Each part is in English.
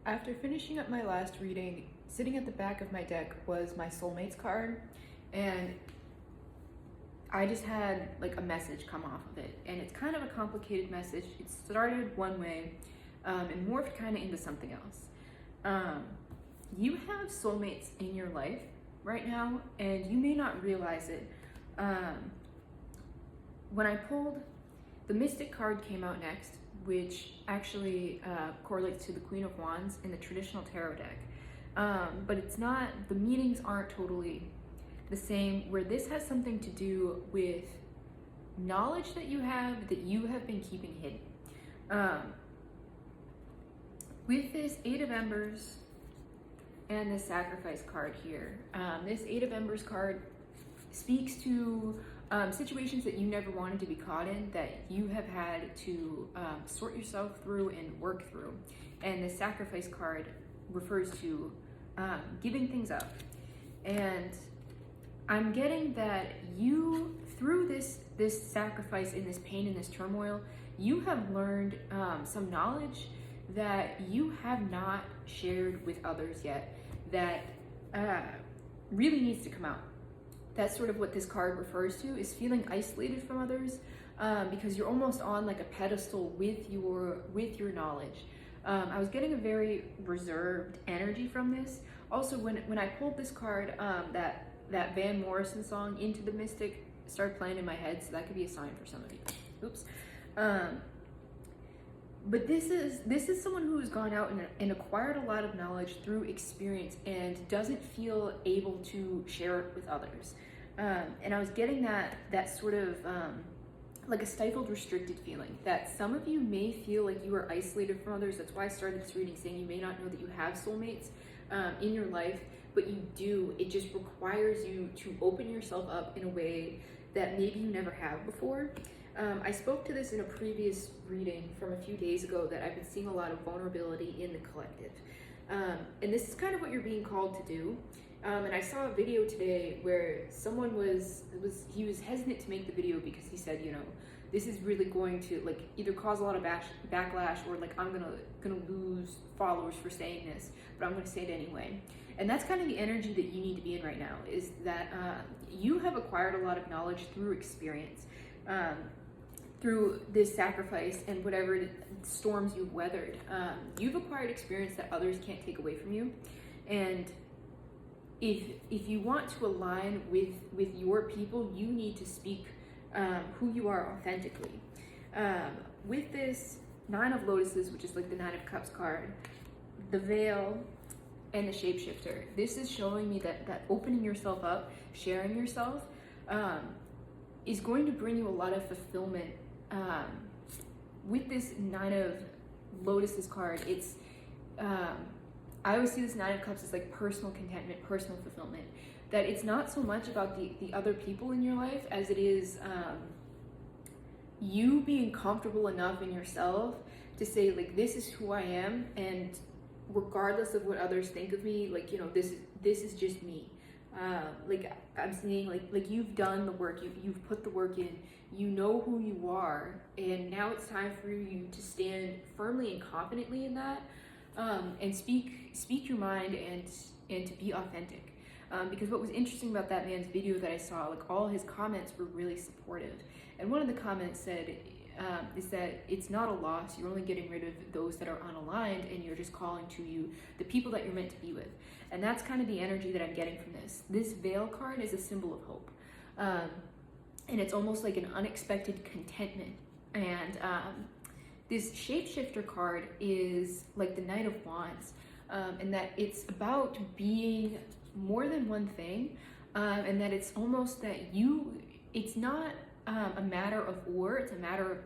After finishing up my last reading, sitting at the back of my deck was my soulmates card, and I just had like a message come off of it, and it's kind of a complicated message. It started one way and morphed kind of into something else. You have soulmates in your life right now, and you may not realize it. When I pulled, the Mystic card came out next, which actually correlates to the Queen of Wands in the traditional tarot deck. But it's not, the meanings aren't totally the same, where this has something to do with knowledge that you have been keeping hidden. With this Eight of Embers and this Sacrifice card here, this Eight of Embers card speaks to situations that you never wanted to be caught in, that you have had to sort yourself through and work through. And the Sacrifice card refers to giving things up. And I'm getting that you, through this sacrifice and this pain and this turmoil, you have learned some knowledge that you have not shared with others yet, that really needs to come out. That's sort of what this card refers to, is feeling isolated from others, because you're almost on like a pedestal with your knowledge. I was getting a very reserved energy from this. Also, when I pulled this card, that Van Morrison song, Into the Mystic, started playing in my head, so that could be a sign for some of you. Oops. But this is someone who has gone out and acquired a lot of knowledge through experience and doesn't feel able to share it with others. And I was getting that sort of like a stifled, restricted feeling, that some of you may feel like you are isolated from others. That's why I started this reading saying you may not know that you have soulmates in your life, but you do. It just requires you to open yourself up in a way that maybe you never have before. I spoke to this in a previous reading from a few days ago, that I've been seeing a lot of vulnerability in the collective. And this is kind of what you're being called to do. And I saw a video today where someone was hesitant to make the video because he said, you know, this is really going to like either cause a lot of backlash, or like I'm gonna lose followers for saying this, but I'm gonna say it anyway. And that's kind of the energy that you need to be in right now, is that you have acquired a lot of knowledge through experience, through this sacrifice and whatever storms you've weathered. You've acquired experience that others can't take away from you. And if you want to align with your people, you need to speak who you are authentically. With this Nine of Lotuses, which is like the Nine of Cups card, the Veil, and the Shapeshifter, this is showing me that opening yourself up, sharing yourself, is going to bring you a lot of fulfillment. With this Nine of Lotuses card, it's I always see this Nine of Cups as like personal contentment, personal fulfillment. That it's not so much about the other people in your life as it is you being comfortable enough in yourself to say, like, this is who I am, and regardless of what others think of me, like, you know, this is just me. Like I'm seeing, like you've done the work, you've put the work in, you know who you are, and now it's time for you to stand firmly and confidently in that, and speak your mind and to be authentic. Because what was interesting about that man's video that I saw, like all his comments were really supportive. And one of the comments said, is that it's not a loss, you're only getting rid of those that are unaligned, and you're just calling to you the people that you're meant to be with. And that's kind of the energy that I'm getting from this. This Veil card is a symbol of hope. And it's almost like an unexpected contentment. And this Shapeshifter card is like the Knight of Wands, and that it's about being more than one thing, and that it's almost that it's not a matter of or, it's a matter of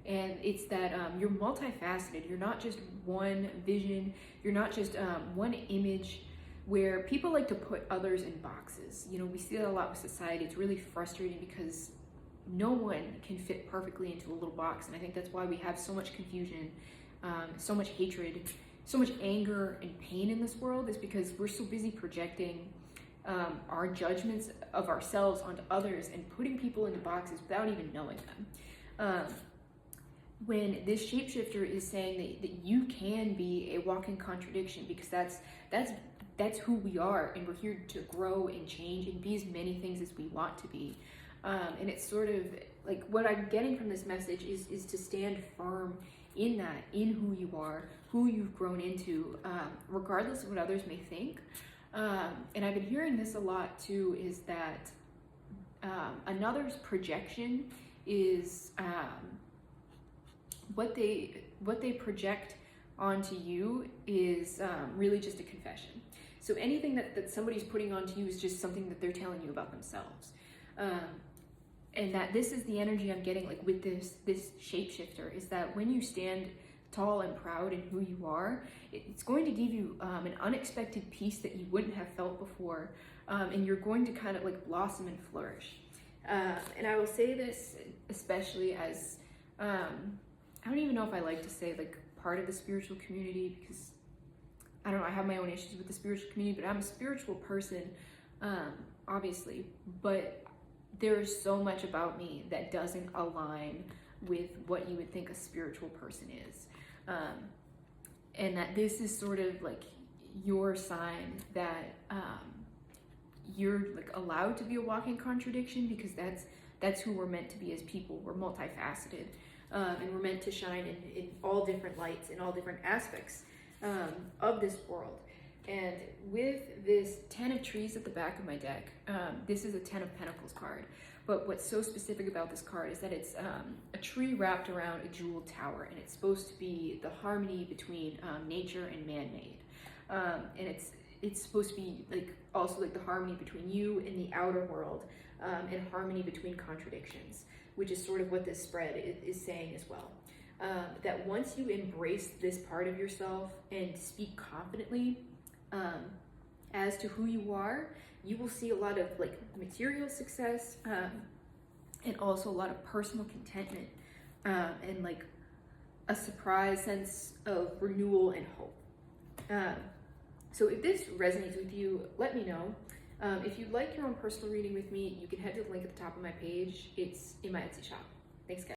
and it's that you're multifaceted. You're not just one vision, you're not just one image, where people like to put others in boxes. You know, we see that a lot with society. It's really frustrating because no one can fit perfectly into a little box, and I think that's why we have so much confusion, so much hatred, so much anger and pain in this world, is because we're so busy projecting our judgments of ourselves onto others and putting people into boxes without even knowing them. when this shapeshifter is saying that you can be a walking contradiction, because that's who we are, and we're here to grow and change and be as many things as we want to be. And it's sort of like what I'm getting from this message is to stand firm in that, in who you are, who you've grown into, regardless of what others may think. And I've been hearing this a lot too, is that another's projection is what they project onto you is really just a confession. So anything that somebody's putting onto you is just something that they're telling you about themselves. And that this is the energy I'm getting, like with this shapeshifter, is that when you stand tall and proud in who you are, it's going to give you an unexpected peace that you wouldn't have felt before, and you're going to kind of like blossom and flourish. And I will say this especially as I don't even know if I like to say like part of the spiritual community, because I don't know, I have my own issues with the spiritual community, but I'm a spiritual person, obviously, but there is so much about me that doesn't align with what you would think a spiritual person is. And that this is sort of like your sign that you're like allowed to be a walking contradiction, because that's who we're meant to be as people. We're multifaceted, and we're meant to shine in all different lights, in all different aspects of this world. And with this 10 of trees at the back of my deck, this is a 10 of Pentacles card. But what's so specific about this card is that it's a tree wrapped around a jeweled tower, and it's supposed to be the harmony between nature and man-made. And it's supposed to be like also like the harmony between you and the outer world, and harmony between contradictions, which is sort of what this spread is saying as well. That once you embrace this part of yourself and speak confidently as to who you are, you will see a lot of like material success, and also a lot of personal contentment, and like a surprise sense of renewal and hope. So if this resonates with you, let me know. If you'd like your own personal reading with me, you can head to the link at the top of my page. It's in my Etsy shop. Thanks, guys.